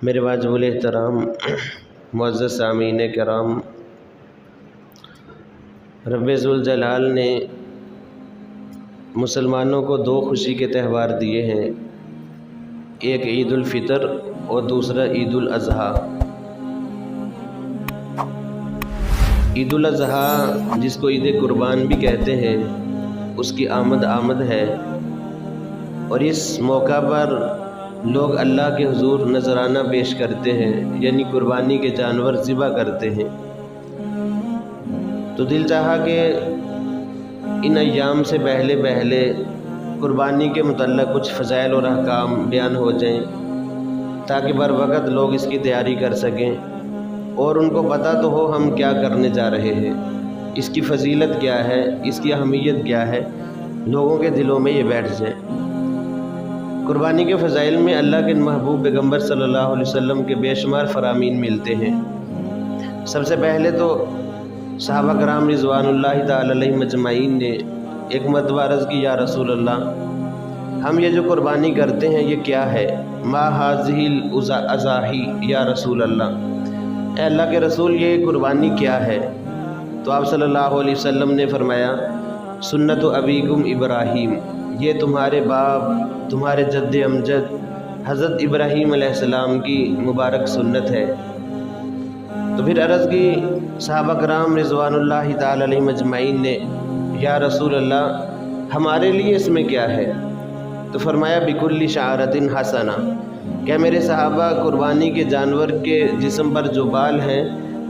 میرے واجب الاحترام معزز سامعین کرام، رب ذوالجلال نے مسلمانوں کو دو خوشی کے تہوار دیے ہیں، ایک عید الفطر اور دوسرا عید الاضحیٰ۔ عید الاضحیٰ جس کو عید قربان بھی کہتے ہیں، اس کی آمد ہے، اور اس موقع پر لوگ اللہ کے حضور نذرانہ پیش کرتے ہیں، یعنی قربانی کے جانور ذبح کرتے ہیں۔ تو دل چاہا کہ ان ایام سے پہلے قربانی کے متعلق کچھ فضائل اور احکام بیان ہو جائیں، تاکہ بر وقت لوگ اس کی تیاری کر سکیں اور ان کو پتہ تو ہو ہم کیا کرنے جا رہے ہیں، اس کی فضیلت کیا ہے، اس کی اہمیت کیا ہے، لوگوں کے دلوں میں یہ بیٹھ جائے۔ قربانی کے فضائل میں اللہ کے محبوب پیغمبر صلی اللہ علیہ وسلم کے بے شمار فرامین ملتے ہیں۔ سب سے پہلے تو صحابہ کرام رضوان اللہ تعالی علیہم اجمعین نے ایک مرتبہ عرض کی، یا رسول اللہ، ہم یہ جو قربانی کرتے ہیں یہ کیا ہے؟ ما ھذہ الاضاحی یا رسول اللہ، اے اللہ کے رسول یہ قربانی کیا ہے؟ تو آپ صلی اللہ علیہ وسلم نے فرمایا، سنت ابیکم ابراہیم، یہ تمہارے باپ، تمہارے جد امجد حضرت ابراہیم علیہ السلام کی مبارک سنت ہے۔ تو پھر عرض کی صحابہ کرام رضوان اللہ تعالی علیہم اجمعین نے، یا رسول اللہ ہمارے لیے اس میں کیا ہے؟ تو فرمایا بکل شعرۃ حسنہ، کہ میرے صحابہ قربانی کے جانور کے جسم پر جو بال ہیں،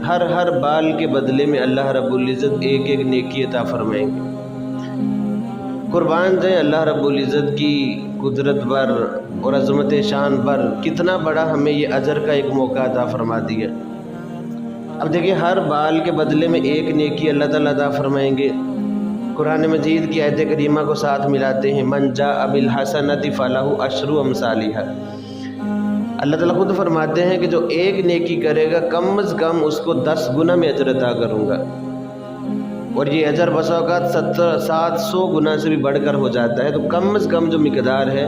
ہر بال کے بدلے میں اللہ رب العزت ایک نیکی عطا فرمائیں گے۔ قربان جائیں اللہ رب العزت کی قدرت پر اور عظمت شان پر، کتنا بڑا ہمیں یہ اجر کا ایک موقع عطا فرما دیا۔ اب دیکھیں ہر بال کے بدلے میں ایک نیکی اللہ تعالیٰ عطا فرمائیں گے۔ قرآن مجید کی آیت کریمہ کو ساتھ ملاتے ہیں، من جاء بالحسنۃ فلہ عشر امثالھا، اللہ تعالیٰ خود فرماتے ہیں کہ جو ایک نیکی کرے گا کم از کم اس کو 10 گنا میں اجر عطا کروں گا، اور یہ اجر بس اوقات 700 گنا سے بھی بڑھ کر ہو جاتا ہے۔ تو کم از کم جو مقدار ہے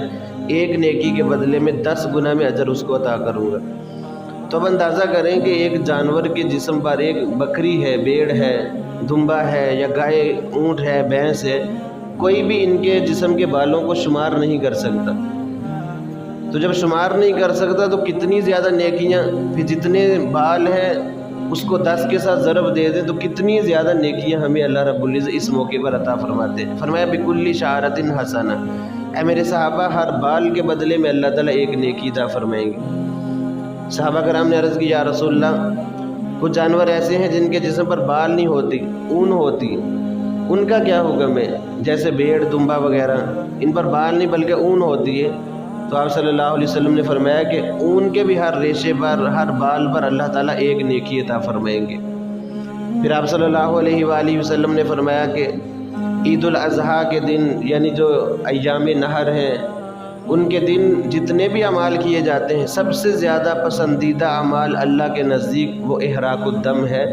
ایک نیکی کے بدلے میں 10 گنا میں اجر اس کو عطا کروں گا۔ تو اب اندازہ کریں کہ ایک جانور کے جسم پر، ایک بکری ہے، بھیڑ ہے، دمبا ہے، یا گائے، اونٹ ہے، بھینس ہے، کوئی بھی ان کے جسم کے بالوں کو شمار نہیں کر سکتا۔ تو جب شمار نہیں کر سکتا تو کتنی زیادہ نیکیاں، پھر جتنے بال ہیں اس کو 10 کے ساتھ ضرب دے دیں تو کتنی زیادہ نیکیاں ہمیں اللہ رب العزت اس موقع پر عطا فرماتے ہیں۔ فرمایا بکل شعرۃ حسنہ، اے میرے صحابہ ہر بال کے بدلے میں اللہ تعالیٰ ایک نیکی عطا فرمائیں گے۔ صحابہ کرام نے عرض کی، یا رسول اللہ کچھ جانور ایسے ہیں جن کے جسم پر بال نہیں ہوتی، اون ہوتی، ان کا کیا حکم ہے؟ جیسے بھیڑ، دمبا وغیرہ، ان پر بال نہیں بلکہ اون ہوتی ہے۔ تو آپ صلی اللہ علیہ وسلم نے فرمایا کہ اون کے بھی ہر ریشے پر، ہر بال پر اللہ تعالیٰ ایک نیکی عطا فرمائیں گے۔ پھر آپ صلی اللہ علیہ وآلہ وسلم نے فرمایا کہ عید الاضحیٰ کے دن، یعنی جو ایام نحر ہیں، ان کے دن جتنے بھی اعمال کیے جاتے ہیں، سب سے زیادہ پسندیدہ اعمال اللہ کے نزدیک وہ احراق الدم ہے،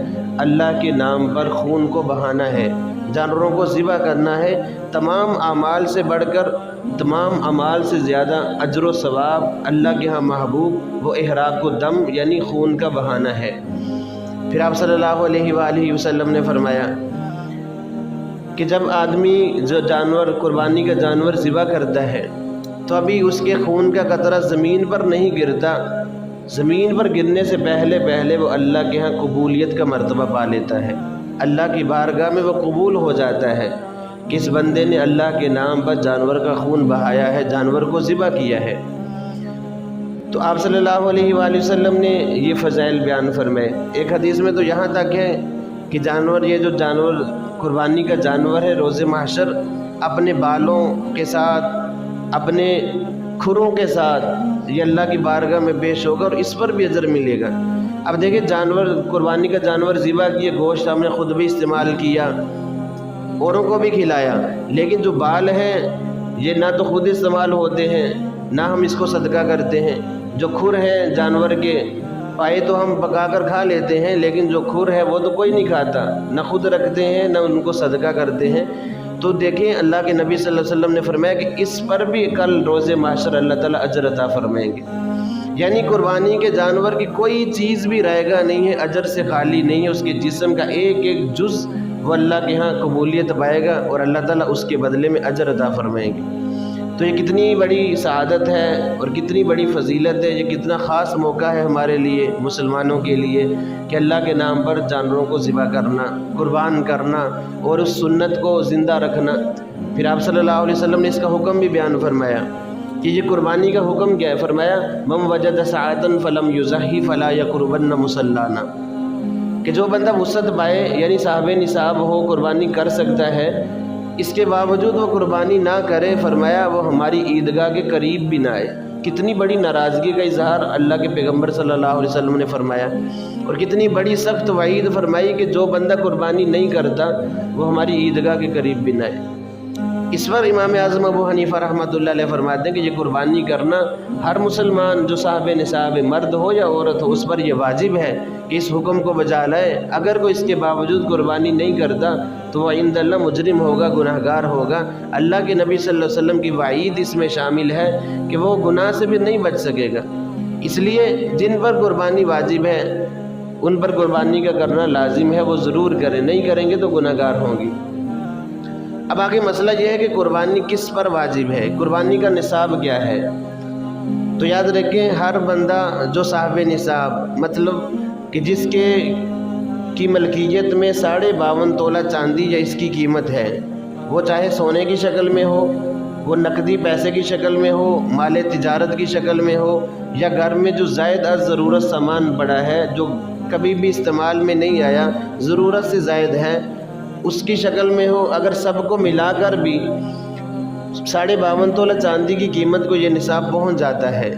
اللہ کے نام پر خون کو بہانا ہے، جانوروں کو ذبح کرنا ہے۔ تمام اعمال سے بڑھ کر، تمام اعمال سے زیادہ اجر و ثواب اللہ کے ہاں محبوب وہ احراق الدم یعنی خون کا بہانا ہے۔ پھر آپ صلی اللہ علیہ وآلہ وسلم نے فرمایا کہ جب آدمی جو جانور، قربانی کا جانور ذبح کرتا ہے تو ابھی اس کے خون کا قطرہ زمین پر نہیں گرتا، زمین پر گرنے سے پہلے وہ اللہ کے ہاں قبولیت کا مرتبہ پا لیتا ہے، اللہ کی بارگاہ میں وہ قبول ہو جاتا ہے کہ اس بندے نے اللہ کے نام پر جانور کا خون بہایا ہے، جانور کو ذبح کیا ہے۔ تو آپ صلی اللہ علیہ وآلہ وسلم نے یہ فضائل بیان فرمائے۔ ایک حدیث میں تو یہاں تک ہے کہ جانور، یہ جو جانور قربانی کا جانور ہے، روز محشر اپنے بالوں کے ساتھ، اپنے کھروں کے ساتھ یہ اللہ کی بارگاہ میں پیش ہوگا، اور اس پر بھی اجر ملے گا۔ اب دیکھیں جانور، قربانی کا جانور ذبح کیے، گوشت ہم نے خود بھی استعمال کیا، اوروں کو بھی کھلایا، لیکن جو بال ہیں یہ نہ تو خود استعمال ہوتے ہیں، نہ ہم اس کو صدقہ کرتے ہیں۔ جو کھر ہیں جانور کے، پائے تو ہم پکا کر کھا لیتے ہیں، لیکن جو کھر ہے وہ تو کوئی نہیں کھاتا، نہ خود رکھتے ہیں نہ ان کو صدقہ کرتے ہیں۔ تو دیکھیں اللہ کے نبی صلی اللہ علیہ وسلم نے فرمایا کہ اس پر بھی کل روز محشر اللہ تعالیٰ اجر عطا فرمائیں گے۔ یعنی قربانی کے جانور کی کوئی چیز بھی رائے گا نہیں ہے، اجر سے خالی نہیں ہے، اس کے جسم کا ایک ایک جز وہ اللہ کے ہاں قبولیت پائے گا اور اللہ تعالیٰ اس کے بدلے میں اجر عطا فرمائیں گے۔ تو یہ کتنی بڑی سعادت ہے اور کتنی بڑی فضیلت ہے، یہ کتنا خاص موقع ہے ہمارے لیے مسلمانوں کے لیے کہ اللہ کے نام پر جانوروں کو ذبح کرنا، قربان کرنا اور اس سنت کو زندہ رکھنا۔ پھر آپ صلی اللہ علیہ وسلم نے اس کا حکم بھی بیان فرمایا کہ یہ قربانی کا حکم کیا ہے، فرمایا من وجد ساعة فلم یضحی فلا یقربن مصلانا، کہ جو بندہ وسعت پائے یعنی صاحب نصاب ہو، قربانی کر سکتا ہے، اس کے باوجود وہ قربانی نہ کرے، فرمایا وہ ہماری عیدگاہ کے قریب بھی نہ آئے۔ کتنی بڑی ناراضگی کا اظہار اللہ کے پیغمبر صلی اللہ علیہ وسلم نے فرمایا، اور کتنی بڑی سخت وعید فرمائی کہ جو بندہ قربانی نہیں کرتا وہ ہماری عیدگاہ کے قریب بھی نہ آئے۔ اس پر امام اعظم ابو حنیفہ رحمۃ اللہ علیہ فرماتے ہیں کہ یہ قربانی کرنا ہر مسلمان جو صاحب نصاب مرد ہو یا عورت ہو اس پر یہ واجب ہے کہ اس حکم کو بجا لائے۔ اگر کوئی اس کے باوجود قربانی نہیں کرتا تو وہ عند اللہ مجرم ہوگا، گناہ گار ہوگا۔ اللہ کے نبی صلی اللہ علیہ وسلم کی وعید اس میں شامل ہے کہ وہ گناہ سے بھی نہیں بچ سکے گا۔ اس لیے جن پر قربانی واجب ہے ان پر قربانی کا کرنا لازم ہے، وہ ضرور کریں، نہیں کریں گے تو گناہ گار ہوں گی۔ اب آگے مسئلہ یہ ہے کہ قربانی کس پر واجب ہے، قربانی کا نصاب کیا ہے۔ تو یاد رکھیں ہر بندہ جو صاحب نصاب مطلب کہ جس کے کی ملکیت میں 52.5 تولہ چاندی یا اس کی قیمت ہے، وہ چاہے سونے کی شکل میں ہو، وہ نقدی پیسے کی شکل میں ہو، مال تجارت کی شکل میں ہو، یا گھر میں جو زائد از ضرورت سامان پڑا ہے جو کبھی بھی استعمال میں نہیں آیا، ضرورت سے زائد ہے، اس کی شکل میں ہو، اگر سب کو ملا کر بھی 52.5 تولہ چاندی کی قیمت کو یہ نصاب پہنچ جاتا ہے،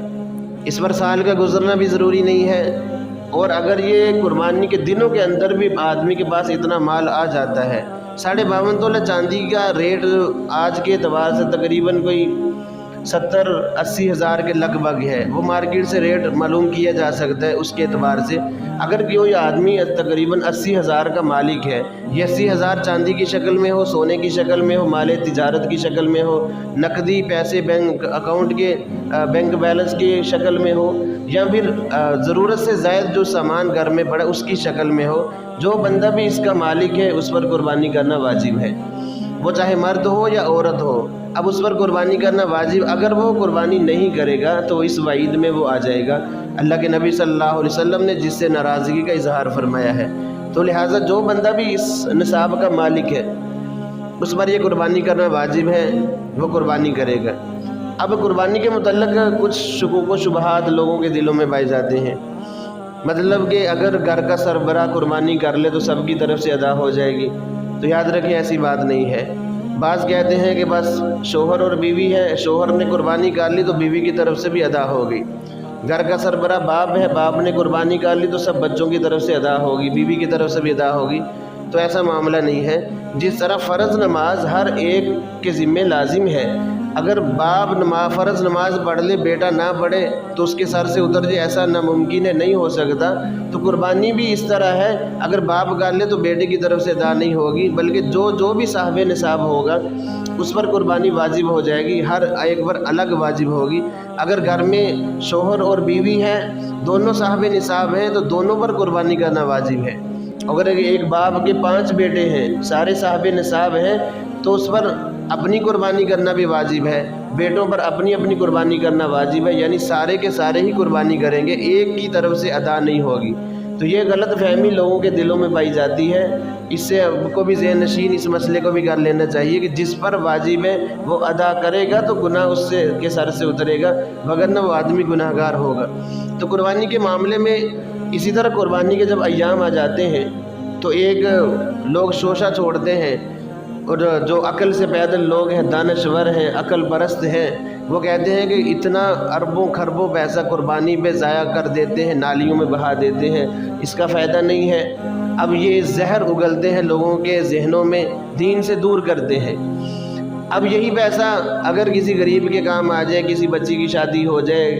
اس پر سال کا گزرنا بھی ضروری نہیں ہے۔ اور اگر یہ قربانی کے دنوں کے اندر بھی آدمی کے پاس اتنا مال آ جاتا ہے، 52.5 تولہ چاندی کا ریٹ آج کے اعتبار سے تقریباً کوئی 70-80 ہزار کے لگ بھگ ہے، وہ مارکیٹ سے ریٹ معلوم کیا جا سکتا ہے۔ اس کے اعتبار سے اگر کوئی آدمی تقریباً 80 ہزار کا مالک ہے، یہ 80 ہزار چاندی کی شکل میں ہو، سونے کی شکل میں ہو، مال تجارت کی شکل میں ہو، نقدی پیسے بینک اکاؤنٹ کے بینک بیلنس کی شکل میں ہو، یا پھر ضرورت سے زائد جو سامان گھر میں پڑا اس کی شکل میں ہو، جو بندہ بھی اس کا مالک ہے اس پر قربانی کرنا واجب ہے، وہ چاہے مرد ہو یا عورت ہو۔ اب اس پر قربانی کرنا واجب، اگر وہ قربانی نہیں کرے گا تو اس وعید میں وہ آ جائے گا اللہ کے نبی صلی اللہ علیہ وسلم نے جس سے ناراضگی کا اظہار فرمایا ہے۔ تو لہٰذا جو بندہ بھی اس نصاب کا مالک ہے اس پر یہ قربانی کرنا واجب ہے، وہ قربانی کرے گا۔ اب قربانی کے متعلق کچھ شکوک و شبہات لوگوں کے دلوں میں پائے جاتے ہیں، مطلب کہ اگر گھر کا سربراہ قربانی کر لے تو سب کی طرف سے ادا ہو جائے گی، تو یاد رکھیں ایسی بات نہیں ہے۔ بعض کہتے ہیں کہ بس شوہر اور بیوی ہے، شوہر نے قربانی کر لی تو بیوی کی طرف سے بھی ادا ہو گئی، گھر کا سربراہ باپ ہے، باپ نے قربانی کر لی تو سب بچوں کی طرف سے ادا ہوگی، بیوی کی طرف سے بھی ادا ہوگی، تو ایسا معاملہ نہیں ہے۔ جس طرح فرض نماز ہر ایک کے ذمہ لازم ہے، اگر باپ فرض نماز پڑھ لے بیٹا نہ پڑھے تو اس کے سر سے اتر جائے، ایسا ناممکن ہے، نہیں ہو سکتا۔ تو قربانی بھی اس طرح ہے، اگر باپ کر لے تو بیٹے کی طرف سے ادا نہیں ہوگی، بلکہ جو بھی صاحب نصاب ہوگا اس پر قربانی واجب ہو جائے گی، ہر ایک پر الگ واجب ہوگی۔ اگر گھر میں شوہر اور بیوی ہے، دونوں صاحب نصاب ہیں تو دونوں پر قربانی کرنا واجب ہے۔ اگر ایک باپ کے 5 بیٹے ہیں، سارے صاحب نصاب ہیں، تو اس پر اپنی قربانی کرنا بھی واجب ہے، بیٹوں پر اپنی اپنی قربانی کرنا واجب ہے، یعنی سارے کے سارے ہی قربانی کریں گے، ایک کی طرف سے ادا نہیں ہوگی۔ تو یہ غلط فہمی لوگوں کے دلوں میں پائی جاتی ہے، اس سے اب کو بھی ذہن نشین اس مسئلے کو بھی کر لینا چاہیے کہ جس پر واجب ہے وہ ادا کرے گا تو گناہ اس سے کے سر سے اترے گا، وگرنہ وہ آدمی گناہ گار ہوگا۔ تو قربانی کے معاملے میں اسی طرح قربانی کے جب ایام آ جاتے ہیں تو ایک لوگ شوشہ چھوڑتے ہیں، اور جو عقل سے پیدل لوگ ہیں، دانشور ہیں، عقل پرست ہیں، وہ کہتے ہیں کہ اتنا اربوں خربوں پیسہ قربانی پہ ضائع کر دیتے ہیں، نالیوں میں بہا دیتے ہیں، اس کا فائدہ نہیں ہے۔ اب یہ زہر اگلتے ہیں لوگوں کے ذہنوں میں، دین سے دور کرتے ہیں۔ اب یہی پیسہ اگر کسی غریب کے کام آ جائے، کسی بچی کی شادی ہو جائے،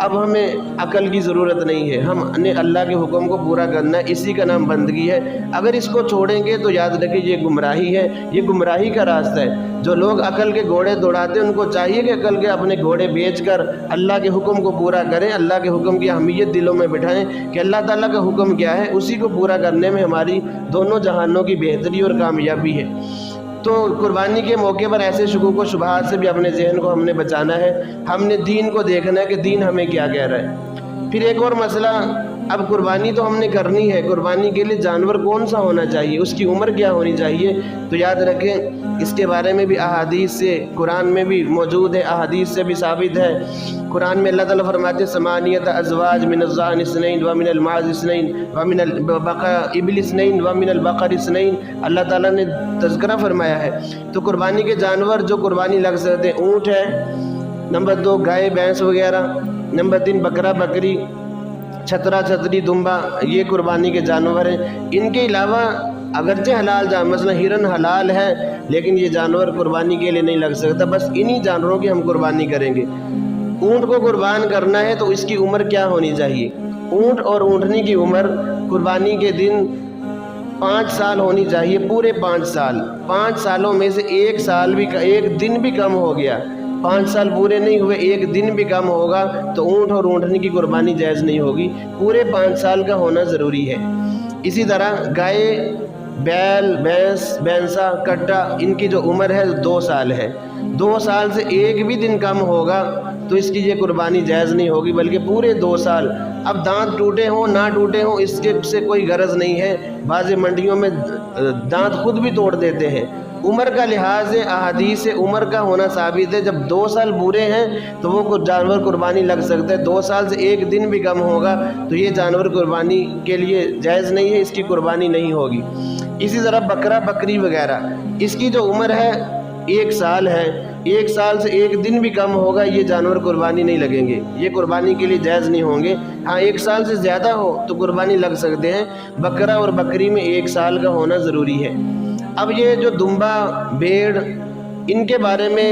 اب ہمیں عقل کی ضرورت نہیں ہے، ہم نے اللہ کے حکم کو پورا کرنا ہے، اسی کا نام بندگی ہے۔ اگر اس کو چھوڑیں گے تو یاد رکھیں یہ گمراہی ہے، یہ گمراہی کا راستہ ہے۔ جو لوگ عقل کے گھوڑے دوڑاتے ہیں ان کو چاہیے کہ عقل کے اپنے گھوڑے بیچ کر اللہ کے حکم کو پورا کریں، اللہ کے حکم کی اہمیت دلوں میں بٹھائیں کہ اللہ تعالیٰ کا حکم کیا ہے، اسی کو پورا کرنے میں ہماری دونوں جہانوں کی بہتری اور کامیابی ہے۔ تو قربانی کے موقع پر ایسے شکوک و شبہات سے بھی اپنے ذہن کو ہم نے بچانا ہے، ہم نے دین کو دیکھنا ہے کہ دین ہمیں کیا کہہ رہا ہے۔ پھر ایک اور مسئلہ، اب قربانی تو ہم نے کرنی ہے، قربانی کے لیے جانور کون سا ہونا چاہیے، اس کی عمر کیا ہونی چاہیے، تو یاد رکھیں اس کے بارے میں بھی احادیث سے، قرآن میں بھی موجود ہے، احادیث سے بھی ثابت ہے۔ قرآن میں اللہ تعالیٰ فرماتے ہیں ثمانیۃ ازواج من الضأن اثنین ومن المعز اثنین ومن الابل اثنین ومن البقر اثنین، اللہ تعالیٰ نے تذکرہ فرمایا ہے۔ تو قربانی کے جانور جو قربانی لگ سکتے ہیں، اونٹ ہے، نمبر 2 گائے بھینس وغیرہ، نمبر 3 بکرا بکری، چھترا چھتری دمبا، یہ قربانی کے جانور ہیں۔ ان کے علاوہ اگرچہ حلال جانور مثلا ہرن حلال ہے لیکن یہ جانور قربانی کے لیے نہیں لگ سکتا، بس انہی جانوروں کی ہم قربانی کریں گے۔ اونٹ کو قربان کرنا ہے تو اس کی عمر کیا ہونی چاہیے؟ اونٹ اور اونٹنی کی عمر قربانی کے دن 5 سال ہونی چاہیے، پورے 5 سال۔ 5 سالوں میں سے ایک دن بھی کم ہو گیا، 5 سال پورے نہیں ہوئے، ایک دن بھی کم ہوگا تو اونٹ اور اونٹنی کی قربانی جائز نہیں ہوگی، پورے 5 سال کا ہونا ضروری ہے۔ اسی طرح گائے، بیل، بھینس، بھینسا، کٹا، ان کی جو عمر ہے 2 سال ہے، 2 سال سے ایک بھی دن کم ہوگا تو اس کی یہ قربانی جائز نہیں ہوگی، بلکہ پورے 2 سال۔ اب دانت ٹوٹے ہوں نہ ٹوٹے ہوں اس کے سے کوئی غرض نہیں ہے، بعض منڈیوں میں دانت خود بھی توڑ دیتے ہیں۔ عمر کا لحاظ ہے، احادیث سے عمر کا ہونا ثابت ہے، جب 2 سال پورے ہیں تو وہ جانور قربانی لگ سکتا ہے، 2 سال سے ایک دن بھی کم ہوگا تو یہ جانور قربانی کے لیے جائز نہیں ہے، اس کی قربانی نہیں ہوگی۔ اسی طرح بکرا بکری وغیرہ، اس کی جو عمر ہے 1 سال ہے، 1 سال سے ایک دن بھی کم ہوگا یہ جانور قربانی نہیں لگیں گے، یہ قربانی کے لیے جائز نہیں ہوں گے۔ ہاں 1 سال سے زیادہ ہو تو قربانی لگ سکتے ہیں، بکرا اور بکری میں 1 سال کا ہونا ضروری ہے۔ اب یہ جو دمبا، بھیڑ، ان کے بارے میں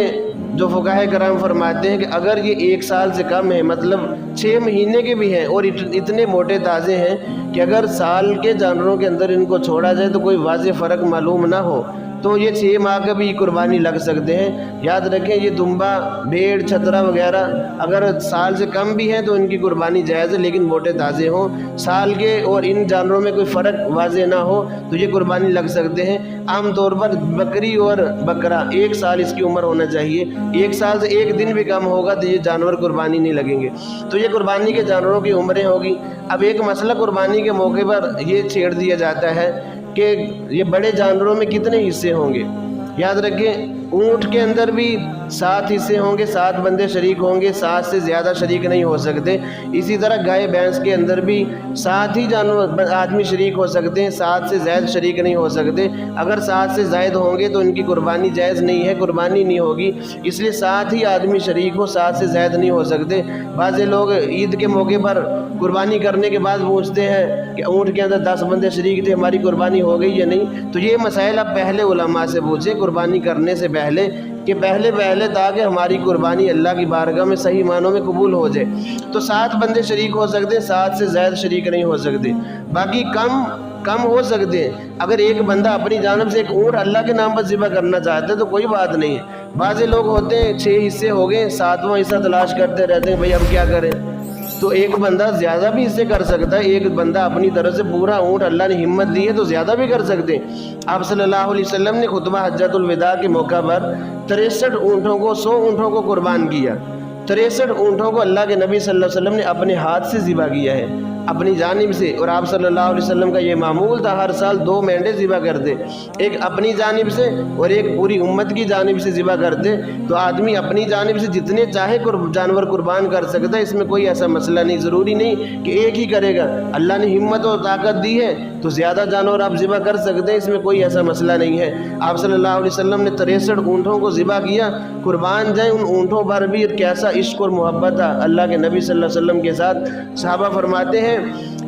جو فقہائے کرام فرماتے ہیں کہ اگر یہ 1 سال سے کم ہے، مطلب 6 مہینے کے بھی ہیں اور اتنے موٹے تازے ہیں کہ اگر سال کے جانوروں کے اندر ان کو چھوڑا جائے تو کوئی واضح فرق معلوم نہ ہو تو یہ 6 ماہ کا بھی قربانی لگ سکتے ہیں۔ یاد رکھیں یہ دمبا، بھیڑ، چھترا وغیرہ اگر سال سے کم بھی ہیں تو ان کی قربانی جائز ہے، لیکن موٹے تازے ہوں، سال کے اور ان جانوروں میں کوئی فرق واضح نہ ہو تو یہ قربانی لگ سکتے ہیں۔ عام طور پر بکری اور بکرا 1 سال اس کی عمر ہونا چاہیے، 1 سال سے ایک دن بھی کم ہوگا تو یہ جانور قربانی نہیں لگیں گے، تو یہ قربانی کے جانوروں کی عمریں ہوگی۔ اب ایک مسئلہ قربانی کے موقع پر یہ چھیڑ دیا جاتا ہے کہ یہ بڑے جانوروں میں کتنے حصے ہوں گے۔ یاد رکھیں اونٹ کے اندر بھی 7 حصے ہوں گے، 7 بندے شریک ہوں گے، 7 سے زیادہ شریک نہیں ہو سکتے۔ اسی طرح گائے بھینس کے اندر بھی 7 ہی جانور آدمی شریک ہو سکتے ہیں، 7 سے زائد شریک نہیں ہو سکتے۔ اگر 7 سے زائد ہوں گے تو ان کی قربانی جائز نہیں ہے، قربانی نہیں ہوگی، اس لیے 7 ہی آدمی شریک ہو، 7 سے زائد نہیں ہو سکتے۔ بعض لوگ عید کے موقع پر قربانی کرنے کے بعد پوچھتے ہیں کہ اونٹ کے اندر 10 بندے شریک تھے، ہماری قربانی ہو گئی یا نہیں؟ تو یہ مسائل آپ پہلے علماء سے پوچھیں قربانی کرنے سے پہلے، کہ پہلے تاکہ ہماری قربانی اللہ کی بارگاہ میں صحیح معنوں میں قبول ہو جائے۔ تو 7 بندے شریک ہو سکتے ہیں، 7 سے زائد شریک نہیں ہو سکتے، باقی کم ہو سکتے ہیں۔ اگر ایک بندہ اپنی جانب سے ایک اونٹ اللہ کے نام پر ذبح کرنا چاہتا ہے تو کوئی بات نہیں ہے۔ بعض لوگ ہوتے ہیں 6 حصے ہو گئے، 7واں حصہ تلاش کرتے رہتے ہیں، بھئی اب کیا کریں؟ تو ایک بندہ زیادہ بھی حصے کر سکتا ہے، ایک بندہ اپنی طرف سے پورا اونٹ اللہ نے ہمت دی ہے تو زیادہ بھی کر سکتے ہیں۔ آپ صلی اللہ علیہ وسلم نے خطبہ حجۃ الوداع کے موقع پر 63 اونٹوں کو 100 اونٹوں کو قربان کیا، 63 اونٹوں کو اللہ کے نبی صلی اللہ علیہ وسلم نے اپنے ہاتھ سے ذبح کیا ہے، اپنی جانب سے۔ اور آپ صلی اللہ علیہ وسلم کا یہ معمول تھا، ہر سال 2 مینڈے ذبح کرتے، ایک اپنی جانب سے اور ایک پوری امت کی جانب سے ذبح کرتے۔ تو آدمی اپنی جانب سے جتنے چاہے جانور قربان کر سکتا ہے، اس میں کوئی ایسا مسئلہ نہیں، ضروری نہیں کہ ایک ہی کرے گا۔ اللہ نے ہمت اور طاقت دی ہے تو زیادہ جانور آپ ذبح کر سکتے ہیں، اس میں کوئی ایسا مسئلہ نہیں ہے۔ آپ صلی اللہ علیہ وسلم نے 63 اونٹوں کو ذبح کیا، قربان جائیں ان اونٹوں پر بھی کیسا عشق اور محبت تھا اللہ کے نبی صلی اللہ علیہ وسلم کے ساتھ۔ صحابہ فرماتے ہیں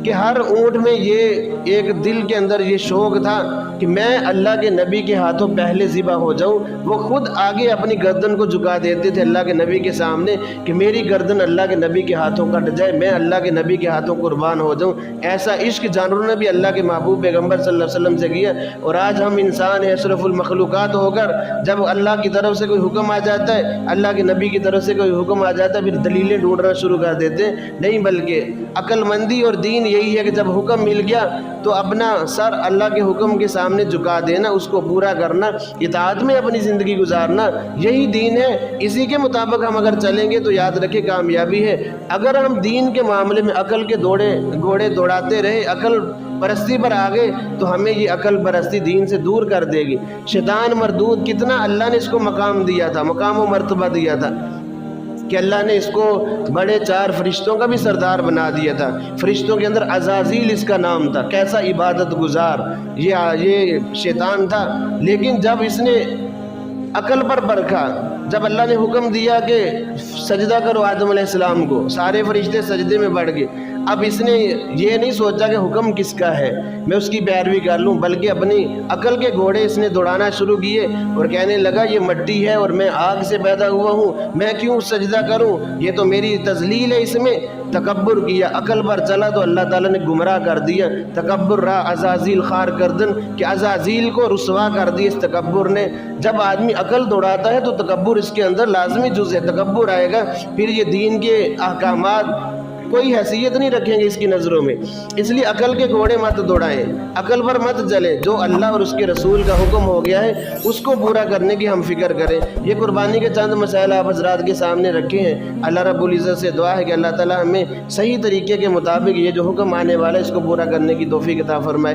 کہ ہر اونٹ میں یہ ایک دل کے اندر یہ شوق تھا کہ میں اللہ کے نبی کے ہاتھوں پہلے ذبح ہو جاؤں۔ وہ خود آگے اپنی گردن کو جھکا دیتے تھے اللہ کے نبی کے سامنے کہ میری گردن اللہ کے نبی کے ہاتھوں کٹ جائے، میں اللہ کے نبی کے ہاتھوں قربان ہو جاؤں۔ ایسا عشق جانوروں نے بھی اللہ کے محبوب پیغمبر صلی اللہ علیہ وسلم سے کیا۔ اور آج ہم انسان ہیں اشرف المخلوقات ہو کر جب اللہ کی طرف سے کوئی حکم آ جاتا ہے، اللہ کے نبی کی طرف سے کوئی حکم آ جاتا ہے، پھر دلیلیں ڈھونڈنا شروع کر دیتے ہیں۔ نہیں، بلکہ عقل مندی اور دین یہی ہے کہ جب حکم مل گیا تو اپنا سر اللہ کے حکم کے سامنے جھکا دینا، اس کو پورا کرنا، اطاعت میں اپنی زندگی گزارنا، یہی دین ہے۔ اسی کے مطابق ہم اگر چلیں گے تو یاد رکھیں کامیابی ہے۔ اگر ہم دین کے معاملے میں عقل کے گھوڑے دوڑاتے رہے، عقل پرستی پر آگے، تو ہمیں یہ عقل پرستی دین سے دور کر دے گی۔ شیطان مردود، کتنا اللہ نے اس کو مقام دیا تھا، مقام و مرتبہ دیا تھا کہ اللہ نے اس کو بڑے 4 فرشتوں کا بھی سردار بنا دیا تھا۔ فرشتوں کے اندر عزازیل اس کا نام تھا، کیسا عبادت گزار یہ شیطان تھا۔ لیکن جب اس نے عقل پر پرکھا، جب اللہ نے حکم دیا کہ سجدہ کرو آدم علیہ السلام کو، سارے فرشتے سجدے میں بڑھ گئے۔ اب اس نے یہ نہیں سوچا کہ حکم کس کا ہے، میں اس کی پیروی کر لوں، بلکہ اپنی عقل کے گھوڑے اس نے دوڑانا شروع کیے اور کہنے لگا یہ مٹی ہے اور میں آگ سے پیدا ہوا ہوں، میں کیوں سجدہ کروں، یہ تو میری تذلیل ہے۔ اس میں تکبر کیا، عقل پر چلا تو اللہ تعالیٰ نے گمراہ کر دیا۔ تکبر رہا عزازیل خار کردن، کہ عزازیل کو رسوا کر دی اس تکبر نے۔ جب آدمی عقل دوڑاتا ہے تو تکبر اس کے اندر لازمی جز ہے، تکبر آئے گا، پھر یہ دین کے احکامات کوئی حیثیت نہیں رکھیں گے اس کی نظروں میں۔ اس لیے عقل کے گھوڑے مت دوڑائیں، عقل پر مت چلیں، جو اللہ اور اس کے رسول کا حکم ہو گیا ہے اس کو پورا کرنے کی ہم فکر کریں۔ یہ قربانی کے چند مسائل آپ حضرات کے سامنے رکھے ہیں۔ اللہ رب العزت سے دعا ہے کہ اللہ تعالی ہمیں صحیح طریقے کے مطابق یہ جو حکم آنے والا ہے اس کو پورا کرنے کی توفیق عطا فرمائے۔